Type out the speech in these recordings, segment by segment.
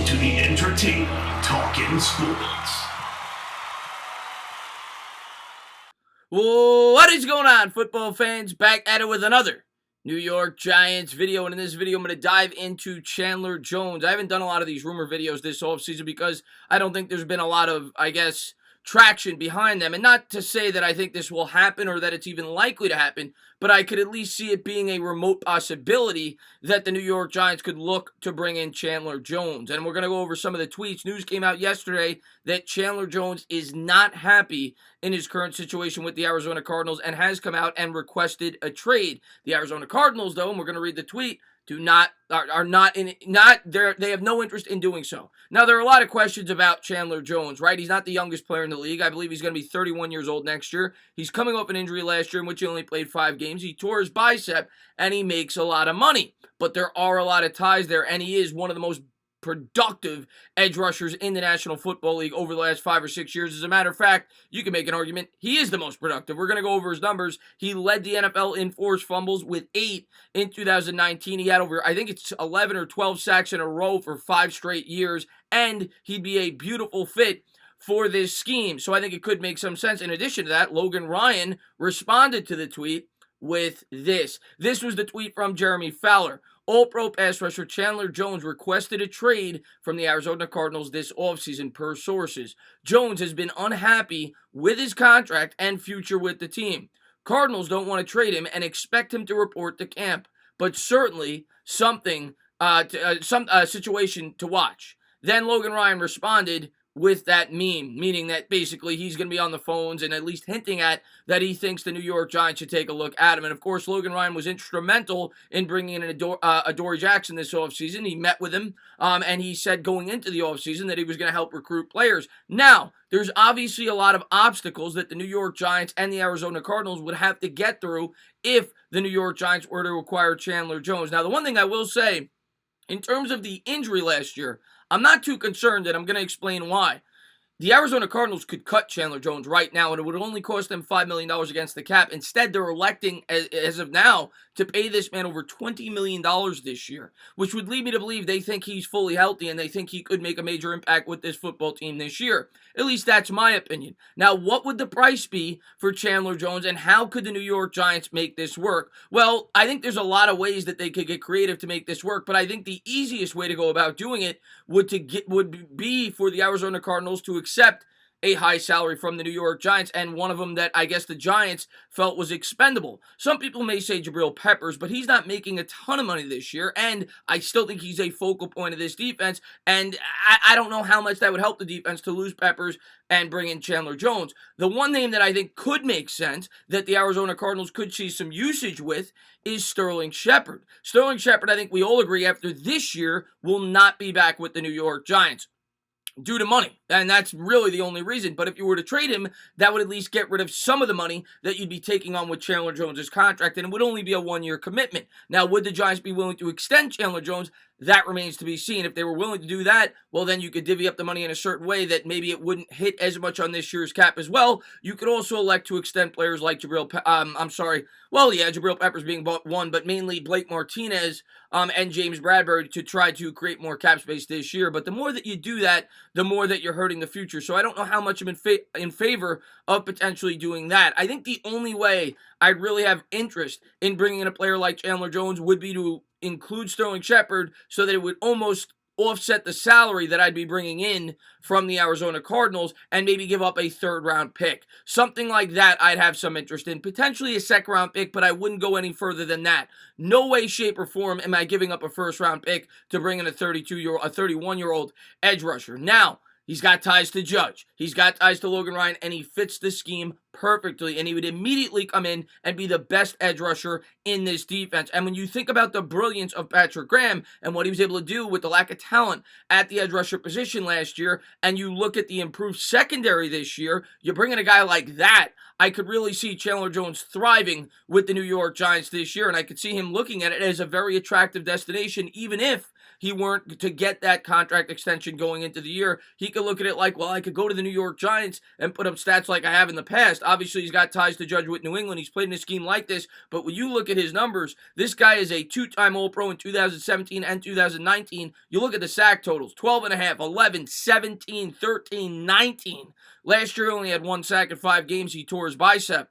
to the Entertainah Talking Sports. What is going on, football fans? Back at it with another New York Giants video, and in this video I'm going to dive into Chandler Jones. I haven't done a lot of these rumor videos this offseason because I don't think there's been a lot of, traction behind them. And not to say that I think this will happen or that it's even likely to happen, but I could at least see it being a remote possibility that the New York Giants could look to bring in Chandler Jones. And we're going to go over some of the tweets. News came out yesterday that Chandler Jones is not happy in his current situation with the Arizona Cardinals and has come out and requested a trade. The Arizona Cardinals, though, and we're going to read the tweet, they have no interest in doing so. Now, there are a lot of questions about Chandler Jones, right? He's not the youngest player in the league. I believe he's going to be 31 years old next year. He's coming off an injury last year in which he only played 5 games. He tore his bicep, and he makes a lot of money. But there are a lot of ties there, and he is one of the most productive edge rushers in the National Football League over the last 5 or 6 years. As a matter of fact, you can make an argument he is the most productive. We're going to go over his numbers. He led the NFL in forced fumbles with 8 in 2019. He had over, I think it's 11 or 12 sacks in a row for 5 straight years, and he'd be a beautiful fit for this scheme. So I think it could make some sense. In addition to that, Logan Ryan responded to the tweet with this. This was the tweet from Jeremy Fowler. All-Pro pass rusher Chandler Jones requested a trade from the Arizona Cardinals this offseason per sources. Jones has been unhappy with his contract and future with the team. Cardinals don't want to trade him and expect him to report to camp, but certainly some situation to watch. Then Logan Ryan responded with that meme, meaning that basically he's going to be on the phones and at least hinting at that he thinks the New York Giants should take a look at him. And of course, Logan Ryan was instrumental in bringing in Adoree Jackson this offseason. He met with him, and he said going into the offseason that he was going to help recruit players. Now, there's obviously a lot of obstacles that the New York Giants and the Arizona Cardinals would have to get through if the New York Giants were to acquire Chandler Jones. Now, the one thing I will say, in terms of the injury last year, I'm not too concerned, and I'm going to explain why. The Arizona Cardinals could cut Chandler Jones right now, and it would only cost them $5 million against the cap. Instead, they're electing, as of now, to pay this man over $20 million this year, which would lead me to believe they think he's fully healthy and they think he could make a major impact with this football team this year. At least that's my opinion. Now, what would the price be for Chandler Jones, and how could the New York Giants make this work? Well, I think there's a lot of ways that they could get creative to make this work, but I think the easiest way to go about doing it would be for the Arizona Cardinals to accept a high salary from the New York Giants, and one of them that I guess the Giants felt was expendable. Some people may say Jabril Peppers, but he's not making a ton of money this year, and I still think he's a focal point of this defense, and I don't know how much that would help the defense to lose Peppers and bring in Chandler Jones. The one name that I think could make sense that the Arizona Cardinals could see some usage with is Sterling Shepard. Sterling Shepard, I think we all agree, after this year, will not be back with the New York Giants due to money, and that's really the only reason. But if you were to trade him, that would at least get rid of some of the money that you'd be taking on with Chandler Jones' contract, and it would only be a 1-year commitment. Now, would the Giants be willing to extend Chandler Jones? That remains to be seen. If they were willing to do that, well, then you could divvy up the money in a certain way that maybe it wouldn't hit as much on this year's cap as well. You could also elect to extend players like Jabril Peppers being bought one, but mainly Blake Martinez and James Bradbury to try to create more cap space this year. But the more that you do that, the more that you're hurting the future. So I don't know how much I'm in favor of potentially doing that. I think the only way I'd really have interest in bringing in a player like Chandler Jones would be to include Sterling Shepard so that it would almost offset the salary that I'd be bringing in from the Arizona Cardinals and maybe give up a 3rd-round pick. Something like that I'd have some interest in. Potentially a 2nd-round pick, but I wouldn't go any further than that. No way, shape, or form am I giving up a 1st-round pick to bring in a 31-year-old edge rusher. Now, he's got ties to Judge. He's got ties to Logan Ryan, and he fits the scheme perfectly, and he would immediately come in and be the best edge rusher in this defense. And when you think about the brilliance of Patrick Graham and what he was able to do with the lack of talent at the edge rusher position last year, and you look at the improved secondary this year, you bring in a guy like that, I could really see Chandler Jones thriving with the New York Giants this year, and I could see him looking at it as a very attractive destination, even if he weren't to get that contract extension going into the year, he could look at it like, well, I could go to the New York Giants and put up stats like I have in the past. Obviously, he's got ties to Judge with New England. He's played in a scheme like this, but when you look at his numbers, this guy is a two-time All-Pro in 2017 and 2019. You look at the sack totals, 12.5, 11, 17, 13, 19. Last year, he only had one sack in 5 games. He tore his bicep.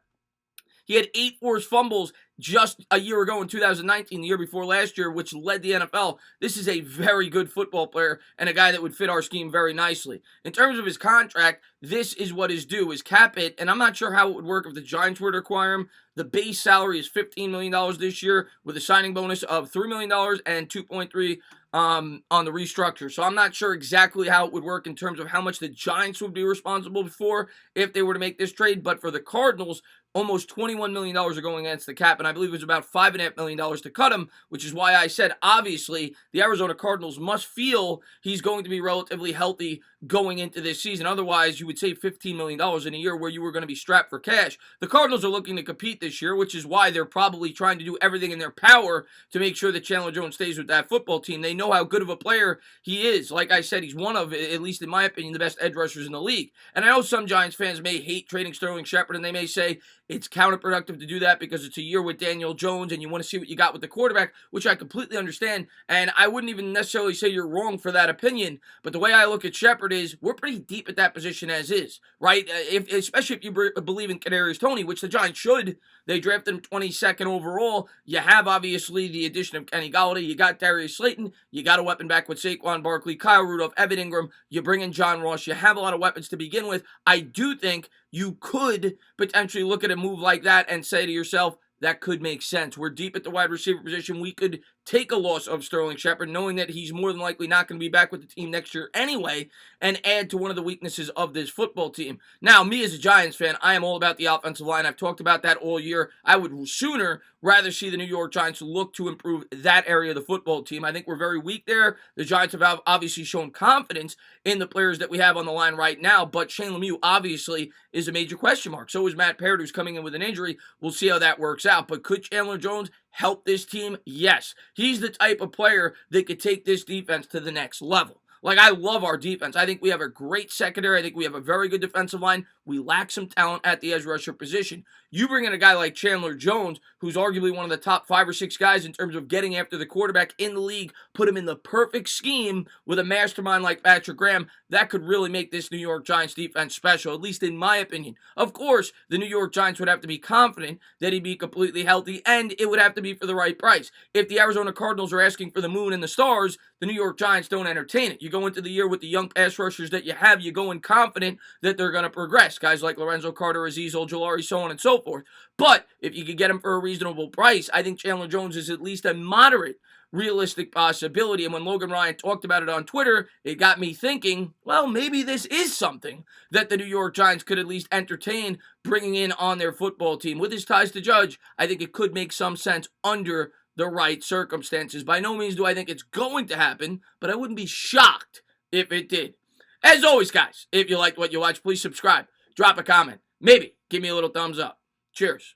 He had 8 forced fumbles just a year ago in 2019, the year before last year, which led the NFL. This is a very good football player and a guy that would fit our scheme very nicely. In terms of his contract, this is what is due, is cap it, and I'm not sure how it would work if the Giants were to acquire him. The base salary is $15 million this year with a signing bonus of $3 million and $2.3 on the restructure. So I'm not sure exactly how it would work in terms of how much the Giants would be responsible for if they were to make this trade, but for the Cardinals, almost $21 million are going against the cap, and I believe it was about $5.5 million to cut him, which is why I said, obviously, the Arizona Cardinals must feel he's going to be relatively healthy going into this season. Otherwise, you would save $15 million in a year where you were going to be strapped for cash. The Cardinals are looking to compete this year, which is why they're probably trying to do everything in their power to make sure that Chandler Jones stays with that football team. They know how good of a player he is. Like I said, he's one of, at least in my opinion, the best edge rushers in the league. And I know some Giants fans may hate trading Sterling Shepard, and they may say it's counterproductive to do that because it's a year with Daniel Jones and you want to see what you got with the quarterback, which I completely understand. And I wouldn't even necessarily say you're wrong for that opinion. But the way I look at Shepard is we're pretty deep at that position as is, right? Especially if you believe in Kadarius Toney, which the Giants should. They drafted him 22nd overall. You have, obviously, the addition of Kenny Golladay. You got Darius Slayton. You got a weapon back with Saquon Barkley, Kyle Rudolph, Evan Ingram. You bring in John Ross. You have a lot of weapons to begin with. I do think you could potentially look at a move like that and say to yourself, that could make sense. We're deep at the wide receiver position. We could take a loss of Sterling Shepard, knowing that he's more than likely not going to be back with the team next year anyway, and add to one of the weaknesses of this football team. Now, me as a Giants fan, I am all about the offensive line. I've talked about that all year. I would sooner rather see the New York Giants look to improve that area of the football team. I think we're very weak there. The Giants have obviously shown confidence in the players that we have on the line right now, but Shane Lemieux obviously is a major question mark. So is Matt Parrott, who's coming in with an injury. We'll see how that works out. But could Chandler Jones help this team? Yes. He's the type of player that could take this defense to the next level. Like, I love our defense. I think we have a great secondary. I think we have a very good defensive line. We lack some talent at the edge rusher position. You bring in a guy like Chandler Jones, who's arguably one of the top 5 or 6 guys in terms of getting after the quarterback in the league, put him in the perfect scheme with a mastermind like Patrick Graham, that could really make this New York Giants defense special, at least in my opinion. Of course, the New York Giants would have to be confident that he'd be completely healthy, and it would have to be for the right price. If the Arizona Cardinals are asking for the moon and the stars, the New York Giants don't entertain it. You go into the year with the young pass rushers that you have, you go in confident that they're going to progress. Guys like Lorenzo Carter, Azeez Ojulari, so on and so forth. But if you could get him for a reasonable price, I think Chandler Jones is at least a moderate, realistic possibility. And when Logan Ryan talked about it on Twitter, it got me thinking, well, maybe this is something that the New York Giants could at least entertain bringing in on their football team. With his ties to Judge, I think it could make some sense under the right circumstances. By no means do I think it's going to happen, but I wouldn't be shocked if it did. As always, guys, if you liked what you watched, please subscribe, drop a comment, maybe give me a little thumbs up. Cheers.